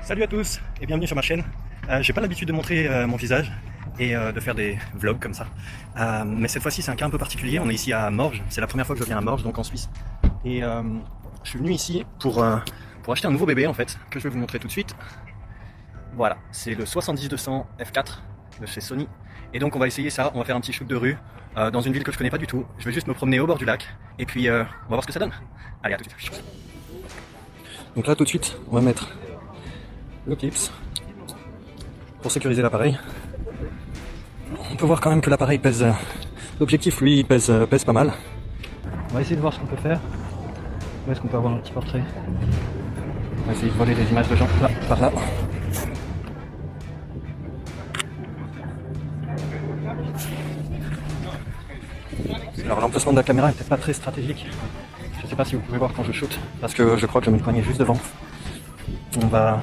Salut à tous et bienvenue sur ma chaîne. J'ai pas l'habitude de montrer mon visage et de faire des vlogs comme ça. Mais cette fois-ci c'est un cas un peu particulier. On est ici à Morges, c'est la première fois que je viens à Morges, donc en Suisse. Et je suis venu ici pour acheter un nouveau bébé en fait, que je vais vous montrer tout de suite. Voilà, c'est le 70-200 F4 de chez Sony. Et donc on va essayer ça, on va faire un petit shoot de rue dans une ville que je connais pas du tout. Je vais juste me promener au bord du lac et puis on va voir ce que ça donne. Allez, à tout de suite. Donc là tout de suite, on va mettre le clips pour sécuriser l'appareil. On peut voir quand même que l'appareil pèse, l'objectif lui pèse pas mal. On va essayer de voir ce qu'on peut faire. Où est-ce qu'on peut avoir un petit portrait? On va essayer de voler des images de gens là, par là. Alors l'emplacement de la caméra est peut-être pas très stratégique. Je sais pas si vous pouvez voir quand je shoot, parce que je crois que je me poignais juste devant. On va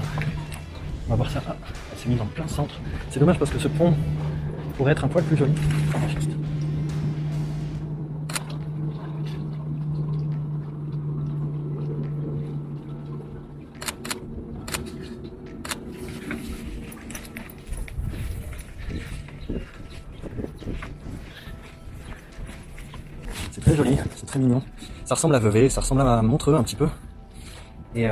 voir ça. Ah, elle s'est mise en plein centre. C'est dommage parce que ce pont pourrait être un poil plus joli. Juste. C'est très joli, c'est très mignon. Ça ressemble à Vevey, ça ressemble à Montreux un petit peu. Et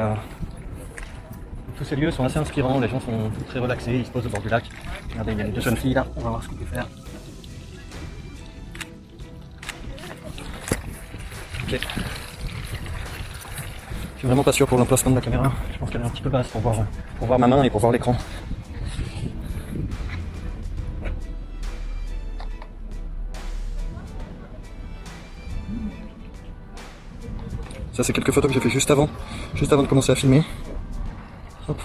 tous ces lieux sont assez inspirants, les gens sont très relaxés, ils se posent au bord du lac. Regardez, il y a deux jeunes filles là, on va voir ce qu'on peut faire. Ok. Je suis vraiment pas sûr pour l'emplacement de la caméra, je pense qu'elle est un petit peu basse pour voir ma main et pour voir l'écran. Ça c'est quelques photos que j'ai fait juste avant de commencer à filmer. Hop.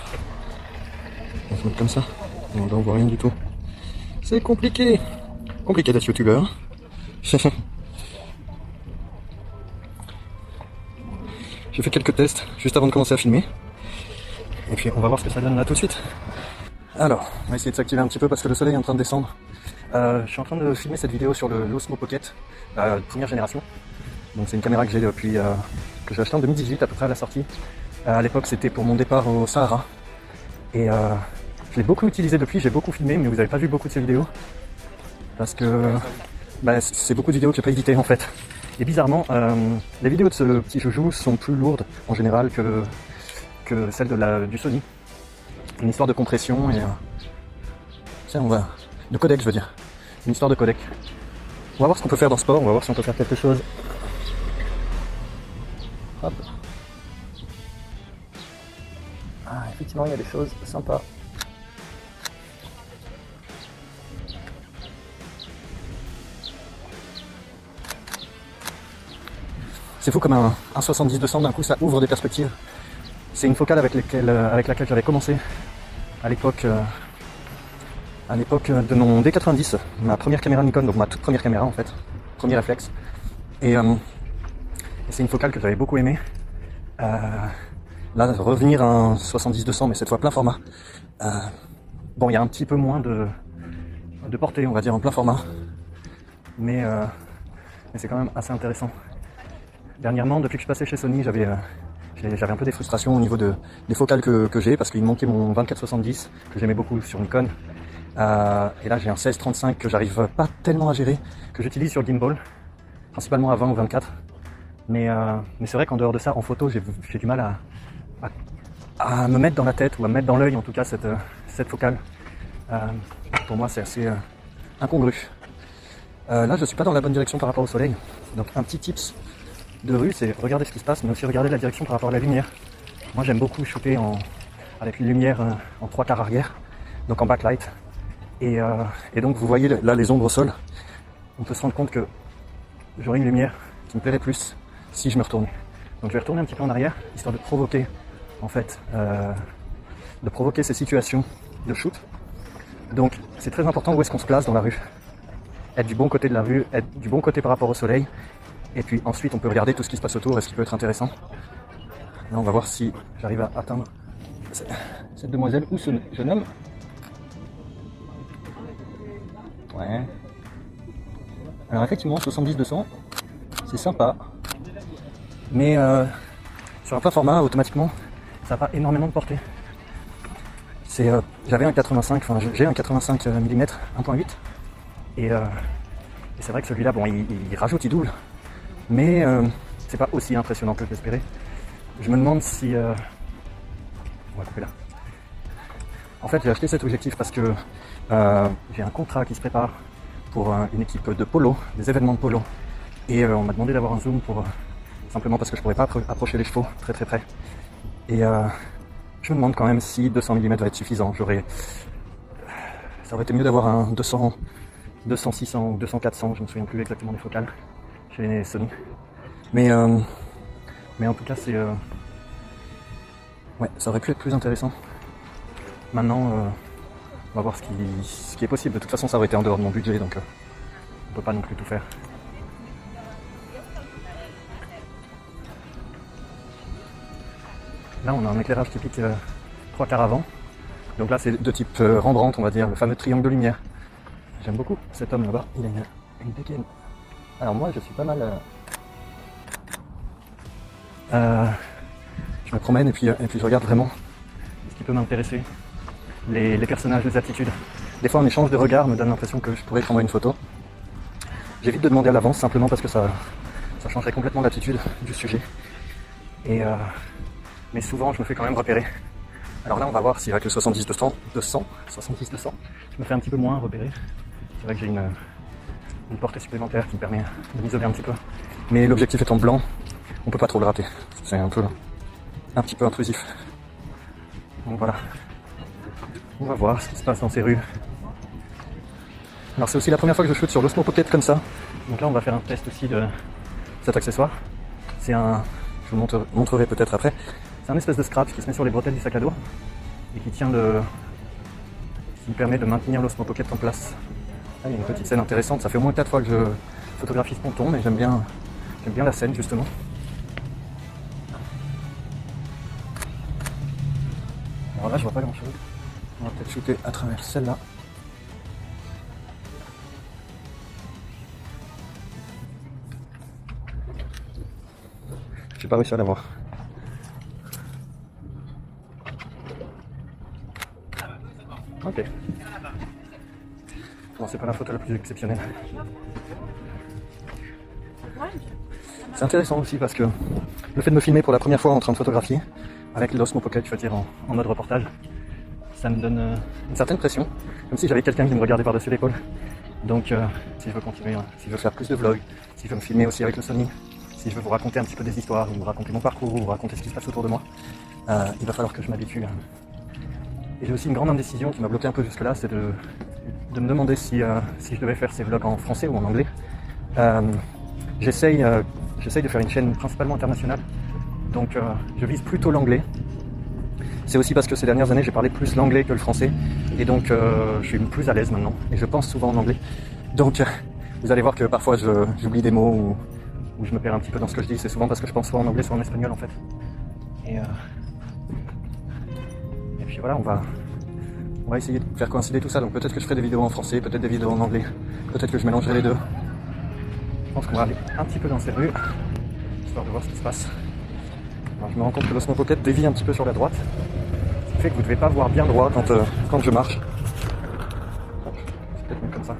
On va se mettre comme ça. Non, là on voit rien du tout. C'est compliqué. Compliqué d'être youtubeur. J'ai fait quelques tests juste avant de commencer à filmer. Et puis on va voir ce que ça donne là tout de suite. Alors, on va essayer de s'activer un petit peu parce que le soleil est en train de descendre. Je suis en train de filmer cette vidéo sur le Osmo Pocket, première génération. Donc c'est une caméra que j'ai depuis que j'ai acheté en 2018 à peu près à la sortie. À l'époque c'était pour mon départ au Sahara. Et je l'ai beaucoup utilisé depuis, j'ai beaucoup filmé, mais vous n'avez pas vu beaucoup de ces vidéos. Parce que c'est beaucoup de vidéos que j'ai pas éditées en fait. Et bizarrement, les vidéos de ce petit joujou sont plus lourdes en général que celles du Sony. Une histoire de compression et de codec je veux dire. Une histoire de codec. On va voir ce qu'on peut faire dans ce sport, on va voir si on peut faire quelque chose. Hop. Ah, effectivement, il y a des choses sympas. C'est fou comme un 70-200 d'un coup ça ouvre des perspectives. C'est une focale avec laquelle j'avais commencé à l'époque de mon D90, ma première caméra Nikon, donc ma toute première caméra en fait, premier réflexe. Et c'est une focale que j'avais beaucoup aimée. Là, revenir à un 70-200, mais cette fois plein format. Bon, il y a un petit peu moins de portée, on va dire, en plein format. Mais c'est quand même assez intéressant. Dernièrement, depuis que je suis passé chez Sony, j'avais un peu des frustrations au niveau des focales que j'ai, parce qu'il me manquait mon 24-70, que j'aimais beaucoup sur Nikon. Et là, j'ai un 16-35 que j'arrive pas tellement à gérer, que j'utilise sur gimbal, principalement à 20 ou 24. Mais c'est vrai qu'en dehors de ça, en photo, j'ai du mal à me mettre dans la tête, ou à me mettre dans l'œil en tout cas cette focale. Pour moi c'est assez incongru. Là je suis pas dans la bonne direction par rapport au soleil, donc un petit tips de rue c'est regarder ce qui se passe, mais aussi regarder la direction par rapport à la lumière. Moi j'aime beaucoup shooter avec une lumière en 3/4 arrière, donc en backlight. Et donc vous voyez là les ombres au sol, on peut se rendre compte que j'aurais une lumière qui me plairait plus si je me retournais. Donc je vais retourner un petit peu en arrière, histoire de provoquer en fait, ces situations de shoot. Donc c'est très important où est-ce qu'on se place dans la rue. Être du bon côté de la rue, être du bon côté par rapport au soleil. Et puis ensuite on peut regarder tout ce qui se passe autour et ce qui peut être intéressant. Là on va voir si j'arrive à atteindre cette demoiselle ou ce jeune homme. Ouais. Alors effectivement 70-200, c'est sympa. Mais sur un plein format, automatiquement, ça n'a pas énormément de portée. J'avais un 85, enfin j'ai un 85 mm 1.8 et c'est vrai que celui-là, bon, il rajoute, il double, mais c'est pas aussi impressionnant que je l'espérais. Je me demande si... On va couper là. En fait, j'ai acheté cet objectif parce que j'ai un contrat qui se prépare pour une équipe de polo, des événements de polo, et on m'a demandé d'avoir un zoom pour simplement parce que je pourrais pas approcher les chevaux très très près. Et je me demande quand même si 200 mm va être suffisant. Ça aurait été mieux d'avoir un 200 600 ou 200 400, je me souviens plus exactement des focales chez Sony. Mais en tout cas, ouais, ça aurait pu être plus intéressant. Maintenant, on va voir ce qui est possible. De toute façon, ça aurait été en dehors de mon budget, donc on peut pas non plus tout faire. Là, on a un éclairage typique 3/4 avant. Donc là, c'est de type Rembrandt, on va dire, le fameux triangle de lumière. J'aime beaucoup cet homme là-bas. Il a une dégaine. Alors moi, je suis pas mal... je me promène et puis je regarde vraiment ce qui peut m'intéresser. Les personnages, les attitudes. Des fois, un échange de regards me donne l'impression que je pourrais prendre une photo. J'évite de demander à l'avance simplement parce que ça changerait complètement l'attitude du sujet. Mais souvent, je me fais quand même repérer. Alors là, on va voir si avec le 70-200, je me fais un petit peu moins repérer. C'est vrai que j'ai une portée supplémentaire qui me permet de m'isoler un petit peu. Mais l'objectif étant blanc, on peut pas trop le rater. C'est un petit peu intrusif. Donc voilà. On va voir ce qui se passe dans ces rues. Alors c'est aussi la première fois que je shoot sur l'Osmo Pocket comme ça. Donc là, on va faire un test aussi de cet accessoire. Je vous montrerai peut-être après. C'est un espèce de strap qui se met sur les bretelles du sac à dos et qui me permet de maintenir l'Osmo Pocket en place. Là, il y a une petite scène intéressante. Ça fait au moins 4 fois que je photographie ce ponton, mais j'aime bien la scène justement. Alors là, je vois pas grand chose. On va peut-être shooter à travers celle-là. J'ai pas réussi à la voir. Ok. Bon, c'est pas la photo la plus exceptionnelle. C'est intéressant aussi parce que le fait de me filmer pour la première fois en train de photographier, avec l'Osmo Pocket, je veux dire en mode reportage, ça me donne une certaine pression, comme si j'avais quelqu'un qui me regardait par-dessus l'épaule. Donc si je veux continuer, si je veux faire plus de vlogs, si je veux me filmer aussi avec le Sony, si je veux vous raconter un petit peu des histoires, ou vous raconter mon parcours, ou vous raconter ce qui se passe autour de moi, il va falloir que je m'habitue. Et j'ai aussi une grande indécision qui m'a bloqué un peu jusque-là, c'est de me demander si je devais faire ces vlogs en français ou en anglais. J'essaye de faire une chaîne principalement internationale, donc je vise plutôt l'anglais. C'est aussi parce que ces dernières années j'ai parlé plus l'anglais que le français, et donc je suis plus à l'aise maintenant, et je pense souvent en anglais. Donc vous allez voir que parfois j'oublie des mots, ou je me perds un petit peu dans ce que je dis, c'est souvent parce que je pense soit en anglais soit en espagnol en fait. Et puis voilà, on va essayer de faire coïncider tout ça, donc peut-être que je ferai des vidéos en français, peut-être des vidéos en anglais, peut-être que je mélangerai les deux. Je pense qu'on va aller un petit peu dans ces rues, histoire de voir ce qui se passe. Alors, je me rends compte que l'Osmo Pocket dévie un petit peu sur la droite, ce qui fait que vous ne devez pas voir bien droit quand je marche. Bon, c'est peut-être mieux comme ça.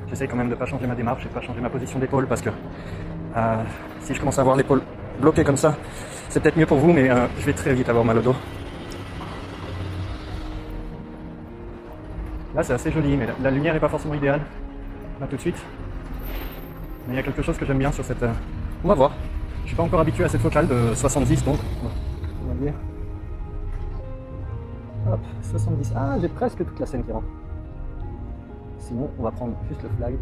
J'essaye quand même de ne pas changer ma démarche et de ne pas changer ma position d'épaule parce que si je commence à avoir l'épaule bloquée comme ça, c'est peut-être mieux pour vous, mais je vais très vite avoir mal au dos. Là c'est assez joli, mais la lumière n'est pas forcément idéale, là tout de suite. Mais il y a quelque chose que j'aime bien sur cette... On va voir. Je suis pas encore habitué à cette focale de 70, donc... On va dire... Hop, 70. Ah, j'ai presque toute la scène qui rentre. Sinon, on va prendre juste le flag.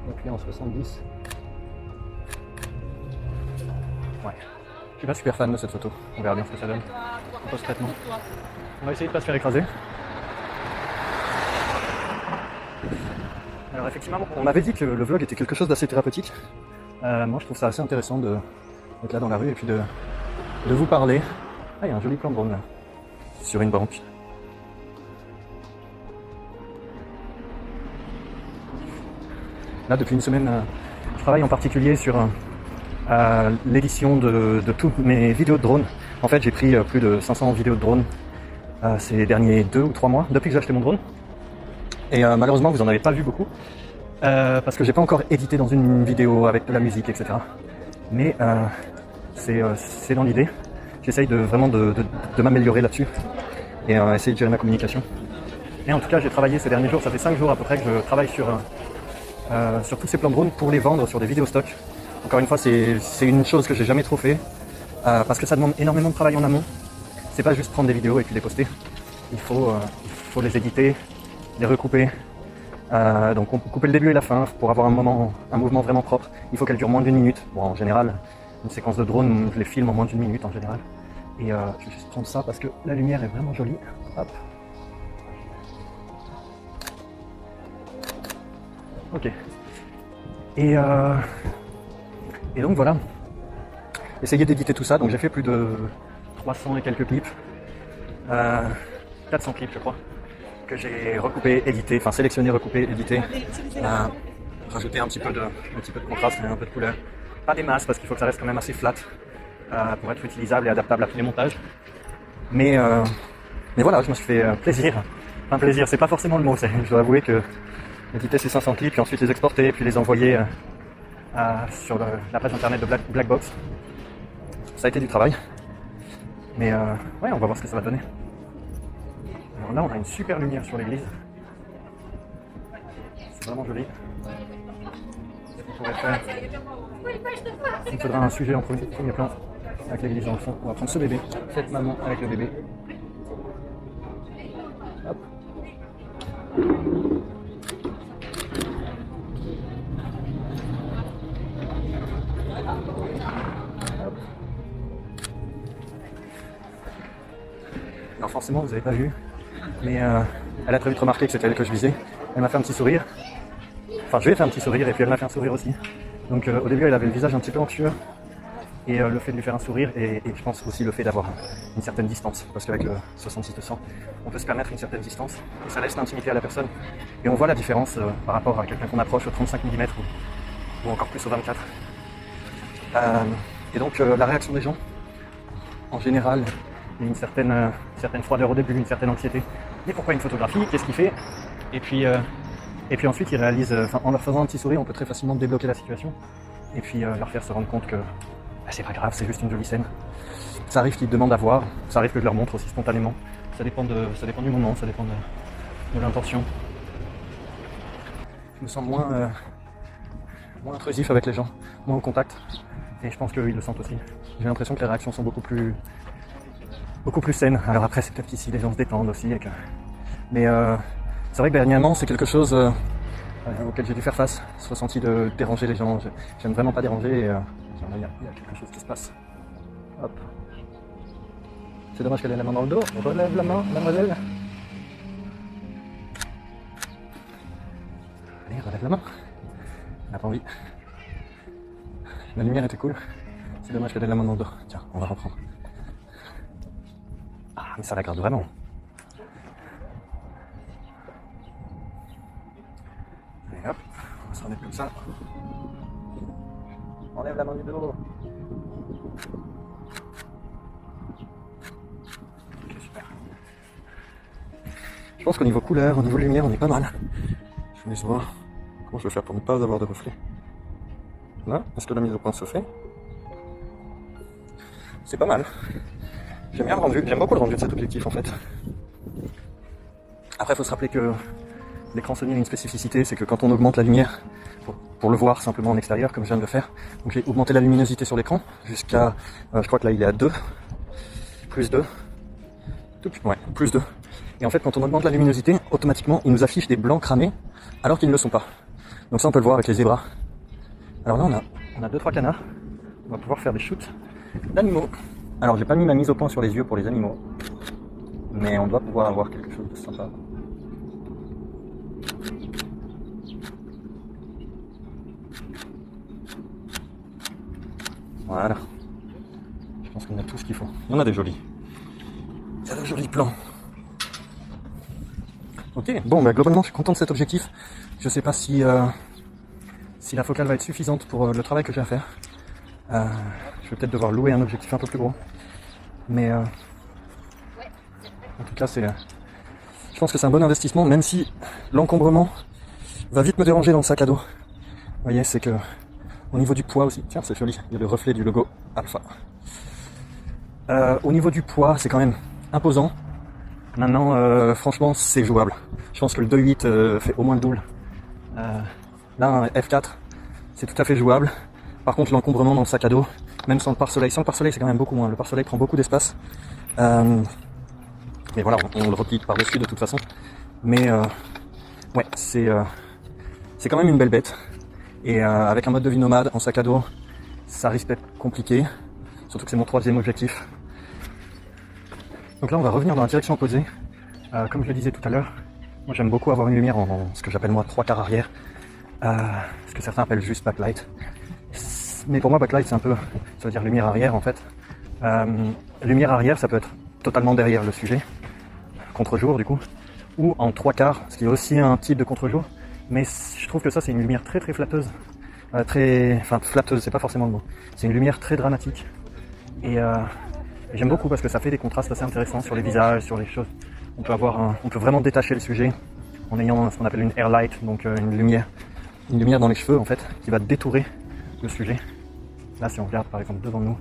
Donc là en 70. Ouais. Je suis pas super fan de cette photo. On verra bien ce que ça donne. En post-traitement. On va essayer de pas se faire écraser. Alors effectivement, on m'avait dit que le vlog était quelque chose d'assez thérapeutique. Moi je trouve ça assez intéressant d'être là dans la rue et puis de vous parler. Ah, il y a un joli plan de drone là, sur une banque. Là, depuis une semaine, je travaille en particulier sur l'édition de toutes mes vidéos de drone. En fait, j'ai pris plus de 500 vidéos de drone ces derniers 2 ou 3 mois, depuis que j'ai acheté mon drone. Et malheureusement, vous en avez pas vu beaucoup, parce que j'ai pas encore édité dans une vidéo avec de la musique, etc. Mais c'est dans l'idée. J'essaye vraiment de m'améliorer là-dessus et essayer de gérer ma communication. Et en tout cas, j'ai travaillé ces derniers jours, ça fait 5 jours à peu près que je travaille sur tous ces plans de drone pour les vendre sur des vidéos stock. Encore une fois, c'est une chose que j'ai jamais trop fait, parce que ça demande énormément de travail en amont. C'est pas juste prendre des vidéos et puis les poster. Il faut les éditer, les recouper. Donc couper le début et la fin pour avoir un mouvement vraiment propre. Il faut qu'elle dure moins d'1 minute. Bon, en général, une séquence de drone, je les filme en moins d'1 minute en général. Et je vais juste prendre ça parce que la lumière est vraiment jolie. Hop. Ok. Et donc voilà. Essayer d'éditer tout ça. Donc j'ai fait plus de 300 et quelques clips. 400 clips je crois. Que j'ai recoupé, édité, enfin sélectionné, recoupé, édité. Rajouter un petit peu de contraste et un peu de couleur. Pas des masses parce qu'il faut que ça reste quand même assez flat pour être utilisable et adaptable à tous les montages. Mais voilà, je me suis fait plaisir. Enfin plaisir, c'est pas forcément le mot. Je dois avouer que éditer ces 500 clips, puis ensuite les exporter, puis les envoyer sur la page internet de Blackbox, ça a été du travail. Mais ouais, on va voir ce que ça va donner. Alors là, on a une super lumière sur l'église. C'est vraiment joli. On pourrait faire... Il faudra un sujet en premier plan avec l'église dans le fond. On va prendre ce bébé, cette maman avec le bébé. Hop. Alors forcément, vous n'avez pas vu, mais elle a très vite remarqué que c'était elle que je visais. Elle m'a fait un petit sourire. Enfin, je lui ai fait un petit sourire et puis elle m'a fait un sourire aussi. Donc au début, elle avait le visage un petit peu anxieux. Et le fait de lui faire un sourire et je pense aussi le fait d'avoir une certaine distance. Parce qu'avec le 66-200, on peut se permettre une certaine distance. Et ça laisse l'intimité à la personne. Et on voit la différence par rapport à quelqu'un qu'on approche au 35 mm ou encore plus au 24. Et donc la réaction des gens, en général, il y a une certaine froideur au début, une certaine anxiété. Mais pourquoi une photographie? Qu'est-ce qu'il fait? Et puis ensuite, ils réalisent, en leur faisant un petit sourire, on peut très facilement débloquer la situation. Et puis leur faire se rendre compte que c'est pas grave, c'est juste une jolie scène. Ça arrive qu'ils demandent à voir, ça arrive que je leur montre aussi spontanément. Ça dépend du moment, ça dépend de l'intention. Je me sens moins intrusif avec les gens, moins au contact. Et je pense qu'eux, ils le sentent aussi. J'ai l'impression que les réactions sont beaucoup plus saines. Alors après, c'est peut-être qu'ici, les gens se détendent aussi. Mais c'est vrai que dernièrement, c'est quelque chose auquel j'ai dû faire face. Ce ressenti de déranger les gens. J'aime vraiment pas déranger. Et, il y a quelque chose qui se passe. Hop. C'est dommage qu'elle ait la main dans le dos. Relève la main, mademoiselle. Allez, relève la main. Elle n'a pas envie. La lumière était cool. C'est dommage qu'elle ait la main dans le dos. Tiens, on va reprendre. Ah, mais ça la garde vraiment. Allez hop, on va se remettre comme ça. Enlève la main du dos. Ok, super. Je pense qu'au niveau couleur, au niveau lumière, on est pas mal. Je vais voir comment je vais faire pour ne pas avoir de reflets. Là, est-ce que la mise au point se fait? C'est pas mal. J'aime bien le rendu, j'aime beaucoup le rendu de cet objectif en fait. Après, il faut se rappeler que l'écran Sony a une spécificité, c'est que quand on augmente la lumière, pour le voir simplement en extérieur, comme je viens de le faire, donc j'ai augmenté la luminosité sur l'écran jusqu'à, je crois que là il est à 2, plus 2, ouais, plus 2. Et en fait, quand on augmente la luminosité, automatiquement, il nous affiche des blancs cramés, alors qu'ils ne le sont pas. Donc ça, on peut le voir avec les zébras. Alors là, on a 2-3 canards, on va pouvoir faire des shoots d'animaux. Alors, j'ai pas mis ma mise au point sur les yeux pour les animaux, mais on doit pouvoir avoir quelque chose de sympa. Voilà. Je pense qu'on a tout ce qu'il faut. Il y en a des jolis. Il y a de jolis plans. Ok, bon, bah, globalement, je suis content de cet objectif. Je sais pas si si la focale va être suffisante pour le travail que j'ai à faire. Je vais peut-être devoir louer un objectif un peu plus gros. Mais en tout cas, je pense que c'est un bon investissement, même si l'encombrement va vite me déranger dans le sac à dos. Vous voyez, c'est que au niveau du poids aussi, tiens, c'est joli, il y a le reflet du logo Alpha. Au niveau du poids, c'est quand même imposant. Maintenant, franchement, c'est jouable. Je pense que le 2.8 fait au moins le double. Là, un F4, c'est tout à fait jouable. Par contre, l'encombrement dans le sac à dos, même sans le pare-soleil, c'est quand même beaucoup moins. Le pare-soleil prend beaucoup d'espace. Mais voilà, on le replie par-dessus de toute façon. Mais ouais, c'est quand même une belle bête. Et avec un mode de vie nomade en sac à dos, ça risque d'être compliqué. Surtout que c'est mon 3e objectif. Donc là, on va revenir dans la direction opposée. Comme je le disais tout à l'heure, moi j'aime beaucoup avoir une lumière en ce que j'appelle moi 3/4 arrière. Ce que certains appellent juste backlight. Mais pour moi, backlight, c'est un peu, ça veut dire lumière arrière en fait. Lumière arrière, ça peut être totalement derrière le sujet, contre-jour du coup, ou en 3/4, ce qui est aussi un type de contre-jour. Mais je trouve que ça, c'est une lumière très très flatteuse. Enfin, flatteuse, c'est pas forcément le mot. C'est une lumière très dramatique. Et j'aime beaucoup parce que ça fait des contrastes assez intéressants sur les visages, sur les choses. On peut vraiment détacher le sujet en ayant ce qu'on appelle une air light, donc une lumière dans les cheveux en fait, qui va détourer le sujet. Là, si on regarde par exemple devant nous,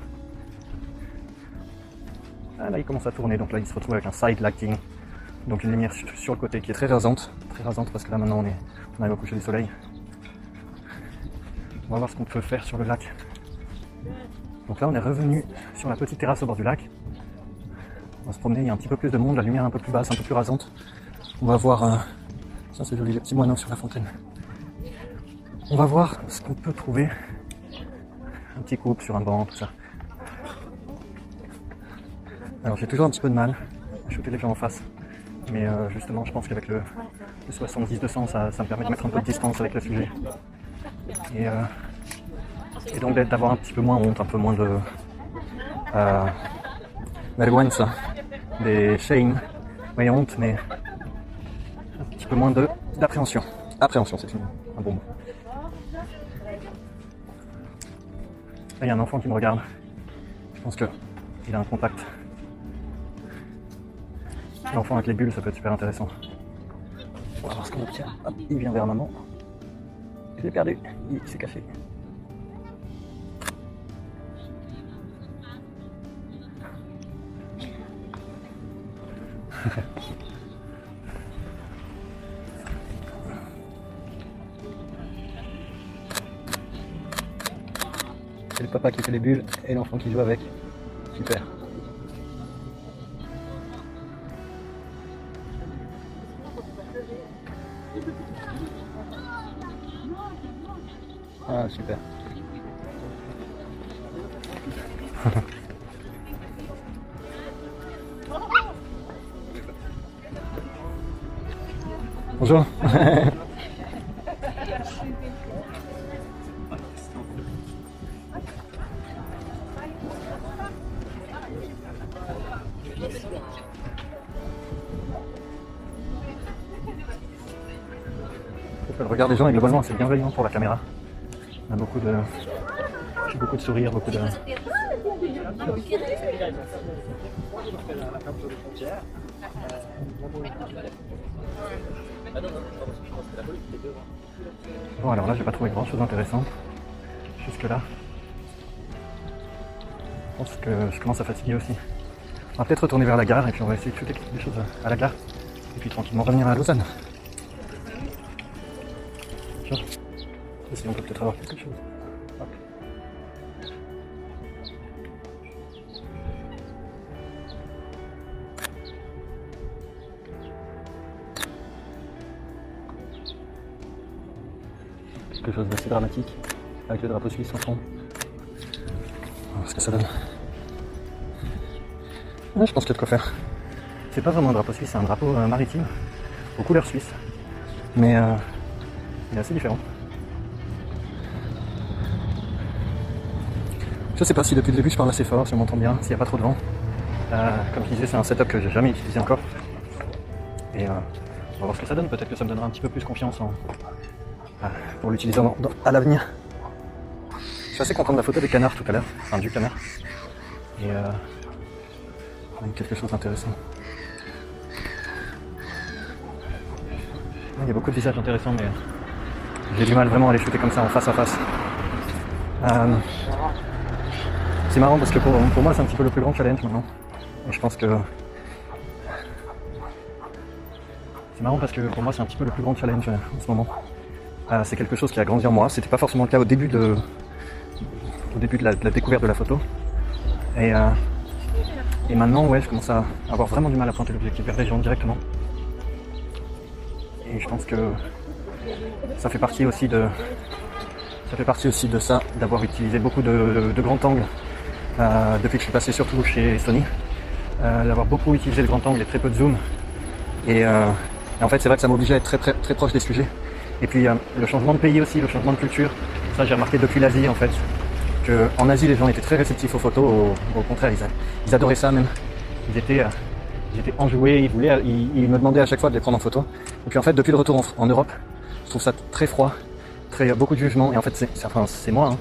là il commence à tourner, donc là il se retrouve avec un side lighting, donc une lumière sur le côté qui est très rasante parce que là maintenant on arrive au coucher du soleil. On va voir ce qu'on peut faire sur le lac. Donc là on est revenu sur la petite terrasse au bord du lac. On va se promener, il y a un petit peu plus de monde, la lumière un peu plus basse, un peu plus rasante. On va voir, ça c'est joli, les petits moineaux sur la fontaine. On va voir ce qu'on peut trouver. Un petit couple sur un banc, tout ça. Alors j'ai toujours un petit peu de mal à shooter les gens en face. Mais justement, je pense qu'avec le 70-200, ça me permet de mettre un peu de distance avec le sujet. Et donc d'avoir un petit peu moins honte, un peu moins de vergüenza, des shame, oui honte, mais un petit peu moins d'appréhension. Appréhension, c'est un bon mot. Là, il y a un enfant qui me regarde. Je pense qu'il a un contact. L'enfant avec les bulles, ça peut être super intéressant. On va voir ce qu'on obtient. Hop, il vient vers maman. Je l'ai perdu, il s'est caché. C'est le papa qui fait les bulles et l'enfant qui joue avec. Super. Ah super. Bonjour. Le regard des gens est globalement assez bienveillant pour la caméra. On a beaucoup de sourires, beaucoup de... Bon alors là j'ai pas trouvé grand chose d'intéressant jusque là. Je pense que je commence à fatiguer aussi. On va peut-être retourner vers la gare et puis on va essayer de shooter des choses à la gare. Et puis tranquillement revenir à Lausanne. Ici on peut peut-être avoir quelque chose. Hop. Quelque chose d'assez dramatique avec le drapeau suisse en fond. On va voir ce que ça donne. Ouais, je pense qu'il y a de quoi faire. C'est pas vraiment un drapeau suisse, c'est un drapeau maritime aux couleurs suisses. Mais il est assez différent. Je sais pas si depuis le début je parle assez fort, si on m'entend bien, s'il n'y a pas trop de vent. Comme je disais, c'est un setup que j'ai jamais utilisé encore. Et on va voir ce que ça donne, peut-être que ça me donnera un petit peu plus confiance pour l'utiliser à l'avenir. Je suis assez content de la photo des canards tout à l'heure, enfin du canard. Et quelque chose d'intéressant. Il y a beaucoup de visages intéressants, mais j'ai du mal vraiment à les shooter comme ça en face à face. C'est marrant parce que pour moi c'est un petit peu le plus grand challenge maintenant. Et je pense que c'est marrant parce que pour moi c'est un petit peu le plus grand challenge en ce moment. C'est quelque chose qui a grandi en moi. C'était pas forcément le cas au début de la découverte de la photo. Et maintenant, ouais, je commence à avoir vraiment du mal à pointer l'objectif vers les gens directement. Et je pense que ça fait partie aussi de ça, d'avoir utilisé beaucoup de grands angles depuis que je suis passé surtout chez Sony. D'avoir beaucoup utilisé le grand angle et très peu de zoom. Et en fait, c'est vrai que ça m'obligeait à être très proche des sujets. Et puis le changement de pays aussi, le changement de culture. Ça, j'ai remarqué depuis l'Asie en fait. En Asie, les gens étaient très réceptifs aux photos, au contraire, ils adoraient ça même. Ils étaient enjoués, ils me demandaient à chaque fois de les prendre en photo. Et puis en fait, depuis le retour en Europe, je trouve ça très froid, beaucoup de jugement. Et en fait, c'est moi.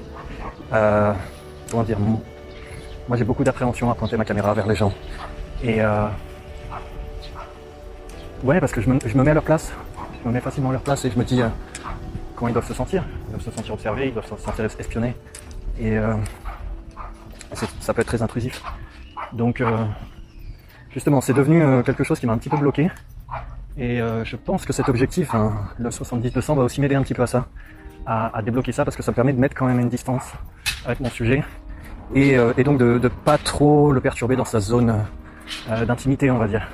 Comment dire, moi j'ai beaucoup d'appréhension à pointer ma caméra vers les gens. Et ouais, parce que je me mets à leur place, je me mets facilement à leur place et je me dis comment ils doivent se sentir. Ils doivent se sentir observés, ils doivent se sentir espionnés. Et ça peut être très intrusif. Donc justement, c'est devenu quelque chose qui m'a un petit peu bloqué. Et je pense que cet objectif, le 70-200, va aussi m'aider un petit peu à ça, à débloquer ça, parce que ça me permet de mettre quand même une distance avec mon sujet. Et donc de pas trop le perturber dans sa zone d'intimité, on va dire.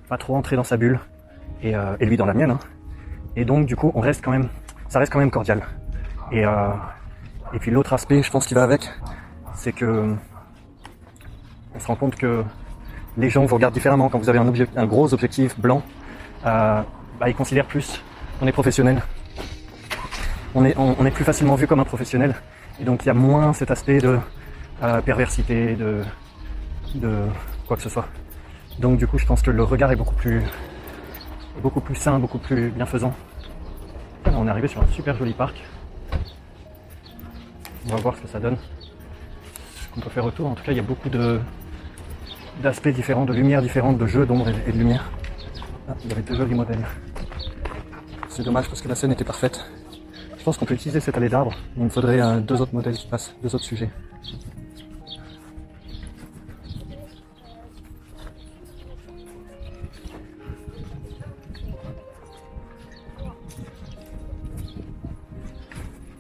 Pas trop entrer dans sa bulle. Et lui dans la mienne. Et donc du coup, ça reste quand même cordial. Et puis l'autre aspect, je pense, qui va avec, c'est que on se rend compte que les gens vous regardent différemment quand vous avez un gros objectif blanc. Ils considèrent plus qu'on est professionnel. On est plus facilement vu comme un professionnel. Et donc il y a moins cet aspect de perversité, de quoi que ce soit. Donc du coup, je pense que le regard est beaucoup plus sain, beaucoup plus bienfaisant. Là, on est arrivé sur un super joli parc. On va voir ce que ça donne, ce qu'on peut faire autour. En tout cas, il y a beaucoup d'aspects différents, de lumières différentes, de jeux d'ombre et de lumière. Il y avait 2 jolis modèles. C'est dommage parce que la scène était parfaite. Je pense qu'on peut utiliser cette allée d'arbres. Il me faudrait 2 autres modèles qui passent, 2 autres sujets.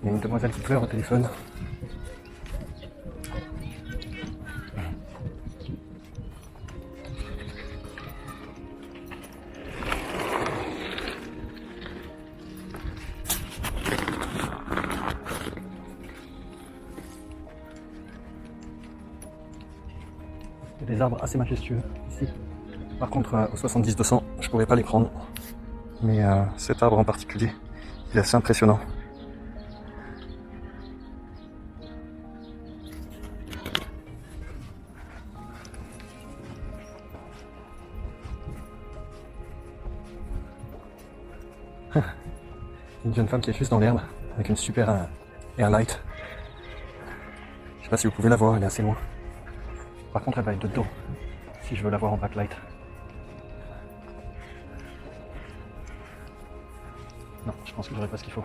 Il y a une demoiselle qui pleure au téléphone. Il y a des arbres assez majestueux ici. Par contre, au 70-200, je ne pourrais pas les prendre. Mais cet arbre en particulier, il est assez impressionnant. Une jeune femme qui est juste dans l'herbe avec une super airlight. Je sais pas si vous pouvez la voir, elle est assez loin. Par contre, elle va être de dos si je veux la voir en backlight. Non, je pense que j'aurai pas ce qu'il faut.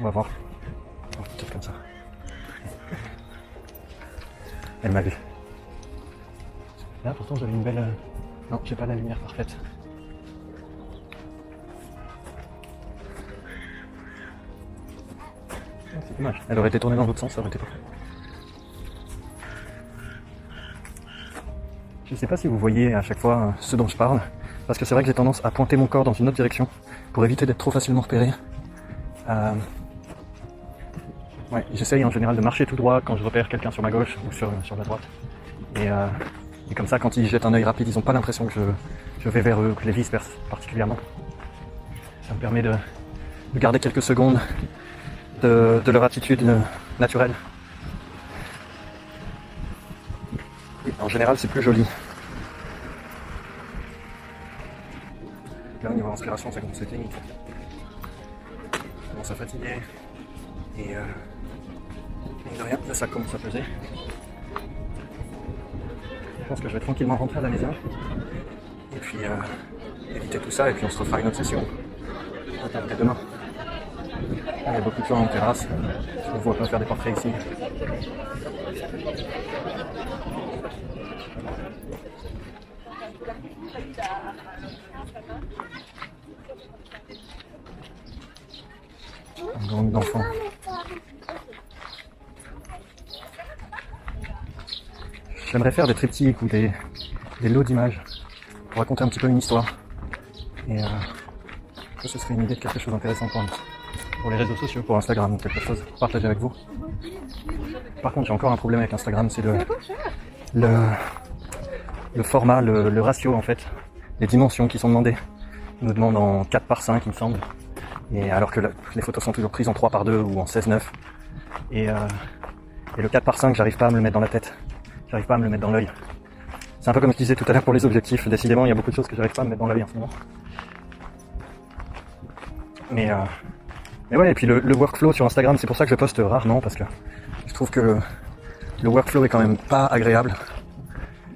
On va voir. Oh, peut-être comme ça. Elle m'a vu. Là, pourtant, j'avais une belle... Non, j'ai pas la lumière parfaite. C'est dommage. Elle aurait été tournée dans l'autre sens, ça aurait été parfait. Je ne sais pas si vous voyez à chaque fois ce dont je parle, parce que c'est vrai que j'ai tendance à pointer mon corps dans une autre direction pour éviter d'être trop facilement repéré. Ouais, j'essaye en général de marcher tout droit quand je repère quelqu'un sur ma gauche ou sur la droite. Et comme ça, quand ils jettent un œil rapide, ils n'ont pas l'impression que je vais vers eux, que je les vise particulièrement. Ça me permet de garder quelques secondes de leur attitude naturelle. Et en général, c'est plus joli. Là, au niveau inspiration, ça commence à être limite. commence à fatiguer. Et mine de rien, là ça commence à peser. Je pense que je vais tranquillement rentrer à la maison. Et puis éviter tout ça, et puis on se refera une autre session. Peut-être demain. Il y a beaucoup de gens en terrasse. Je ne vois pas faire des portraits ici. Un gang d'enfants. J'aimerais faire des triptyques ou des lots d'images pour raconter un petit peu une histoire. Et ce serait une idée de quelque chose d'intéressant pour les réseaux sociaux, pour Instagram, ou quelque chose à partager avec vous. Par contre, j'ai encore un problème avec Instagram, c'est le format, le ratio en fait, les dimensions qui sont demandées. Ils nous demandent en 4 par 5 il me semble, et alors que les photos sont toujours prises en 3 par 2 ou en 16-9. Et le 4 par 5, j'arrive pas à me le mettre dans la tête, j'arrive pas à me le mettre dans l'œil. C'est un peu comme je disais tout à l'heure pour les objectifs, décidément il y a beaucoup de choses que j'arrive pas à me mettre dans l'œil en ce moment. Mais ouais, et puis le workflow sur Instagram, c'est pour ça que je poste rarement, parce que je trouve que le workflow est quand même pas agréable.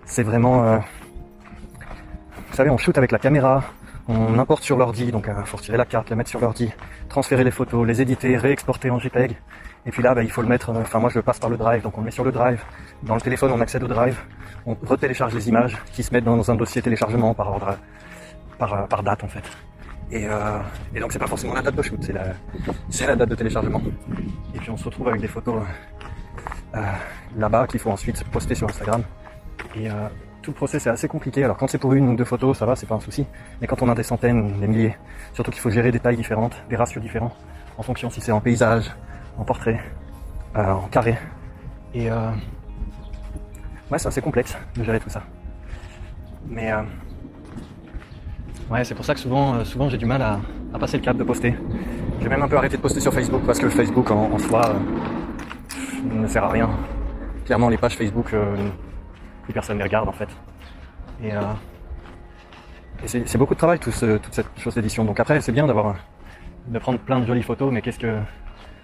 C'est vraiment... vous savez, on shoot avec la caméra, on importe sur l'ordi, donc il faut retirer la carte, la mettre sur l'ordi, transférer les photos, les éditer, réexporter en JPEG. Et puis là, il faut le mettre... Enfin, moi je le passe par le Drive, donc on le met sur le Drive. Dans le téléphone, on accède au Drive, on retélécharge les images qui se mettent dans un dossier téléchargement par ordre, par date en fait. Et donc c'est pas forcément la date de shoot, c'est la date de téléchargement. Et puis on se retrouve avec des photos là-bas qu'il faut ensuite poster sur Instagram. Et tout le process est assez compliqué. Alors quand c'est pour une ou deux photos, ça va, c'est pas un souci. Mais quand on a des centaines, des milliers, surtout qu'il faut gérer des tailles différentes, des ratios différents, en fonction si c'est en paysage, en portrait, en carré. Et ouais, c'est assez complexe de gérer tout ça. Mais ouais, c'est pour ça que souvent j'ai du mal à passer le cap de poster. J'ai même un peu arrêté de poster sur Facebook parce que Facebook en soi ne sert à rien. Clairement, les pages Facebook, plus personne ne les regarde en fait. Et c'est beaucoup de travail toute cette chose d'édition. Donc après, c'est bien de prendre plein de jolies photos, mais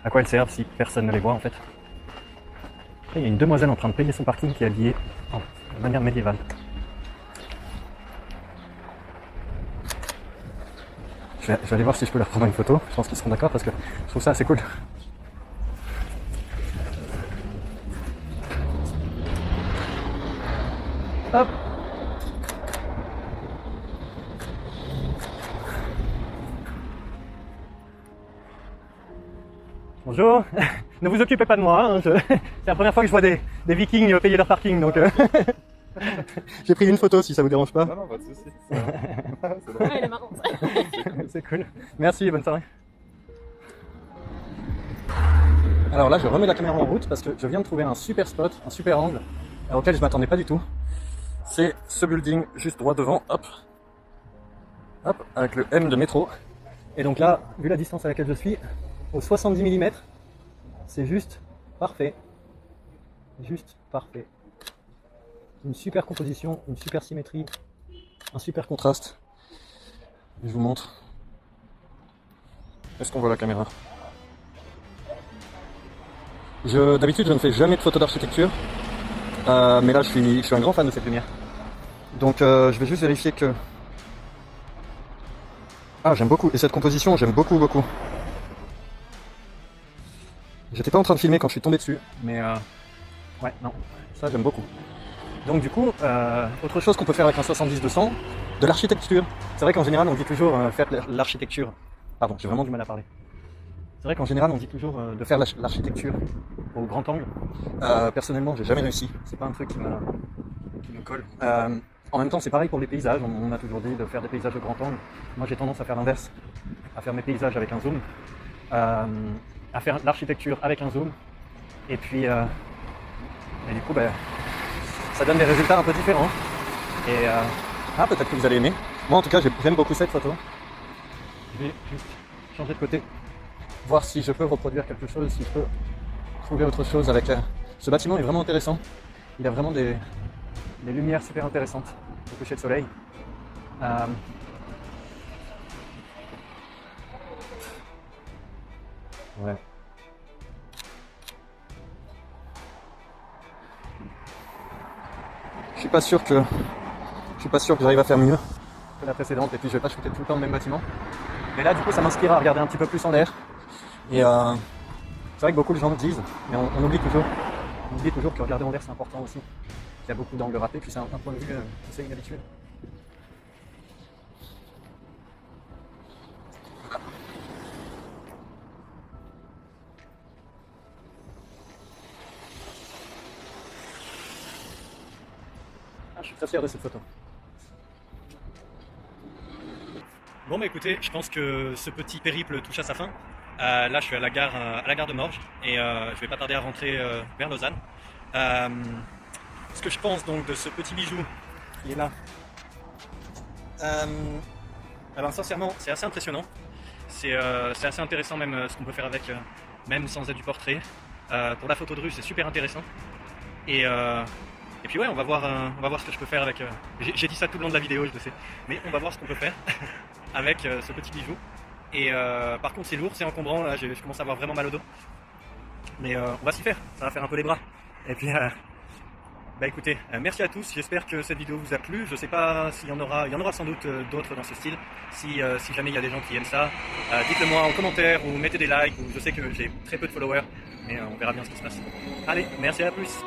à quoi elles servent si personne ne les voit en fait. Après, il y a une demoiselle en train de payer son parking qui est habillée de manière médiévale. Je vais aller voir si je peux leur prendre une photo, je pense qu'ils seront d'accord parce que je trouve ça assez cool. Hop. Bonjour, ne vous occupez pas de moi, hein, c'est la première fois que je vois des vikings payer leur parking, donc j'ai pris une photo si ça vous dérange pas. Non, pas de soucis. Ouais, elle est marrante. C'est cool. Merci, bonne soirée. Alors là, je remets la caméra en route parce que je viens de trouver un super spot, un super angle auquel je m'attendais pas du tout. C'est ce building juste droit devant, hop, avec le M de métro. Et donc là, vu la distance à laquelle je suis, au 70 mm, c'est juste parfait. Juste parfait. Une super composition, une super symétrie, un super contraste. Je vous montre. Est-ce qu'on voit la caméra? D'habitude, je ne fais jamais de photos d'architecture, mais là, je suis un grand fan de cette lumière. Donc, je vais juste vérifier que... Ah, j'aime beaucoup. Et cette composition, j'aime beaucoup, beaucoup. J'étais pas en train de filmer quand je suis tombé dessus, mais ouais, non, ça j'aime beaucoup. Donc du coup, autre chose qu'on peut faire avec un 70-200, de l'architecture. C'est vrai qu'en général, on dit toujours faire l'architecture. Pardon, j'ai vraiment du mal à parler. C'est vrai qu'en général, on dit toujours de faire l'architecture au grand angle. Personnellement, j'ai jamais réussi. C'est pas un truc qui me colle. En même temps, c'est pareil pour les paysages. On m'a toujours dit de faire des paysages au grand angle. Moi, j'ai tendance à faire l'inverse, à faire mes paysages avec un zoom, à faire l'architecture avec un zoom. Et puis, et du coup, ça donne des résultats un peu différents. Et peut-être que vous allez aimer. Moi, en tout cas, j'aime beaucoup cette photo. Je vais juste changer de côté, voir si je peux reproduire quelque chose, si je peux trouver autre chose avec... Ce bâtiment est vraiment intéressant. Il a vraiment des lumières super intéressantes au coucher de soleil. Ouais. Je suis pas sûr que j'arrive à faire mieux que la précédente, et puis je vais pas shooter tout le temps le même bâtiment. Mais là, du coup, ça m'inspire à regarder un petit peu plus en l'air. Et c'est vrai que beaucoup de gens le disent, mais on oublie toujours. On oublie toujours que regarder en l'air, c'est important aussi. Il y a beaucoup d'angles ratés, puis c'est un point de vue assez inhabituel. Ah, je suis très fier de cette photo. Bon bah écoutez, je pense que ce petit périple touche à sa fin. Là je suis à la gare de Morges et je vais pas tarder à rentrer vers Lausanne. Ce que je pense donc de ce petit bijou qui est là, alors sincèrement c'est assez impressionnant. C'est assez intéressant même ce qu'on peut faire avec, même sans être du portrait. Pour la photo de rue c'est super intéressant. Et puis ouais, on va voir ce que je peux faire avec. J'ai dit ça tout le long de la vidéo, je le sais, mais on va voir ce qu'on peut faire avec ce petit bijou. Et par contre, c'est lourd, c'est encombrant. Là, je commence à avoir vraiment mal au dos, mais on va s'y faire. Ça va faire un peu les bras. Et puis, bah écoutez, merci à tous. J'espère que cette vidéo vous a plu. Je sais pas s'il y en aura, il y en aura sans doute d'autres dans ce style. Si jamais il y a des gens qui aiment ça, dites-le moi en commentaire ou mettez des likes. Ou je sais que j'ai très peu de followers, mais on verra bien ce qui se passe. Allez, merci, à plus.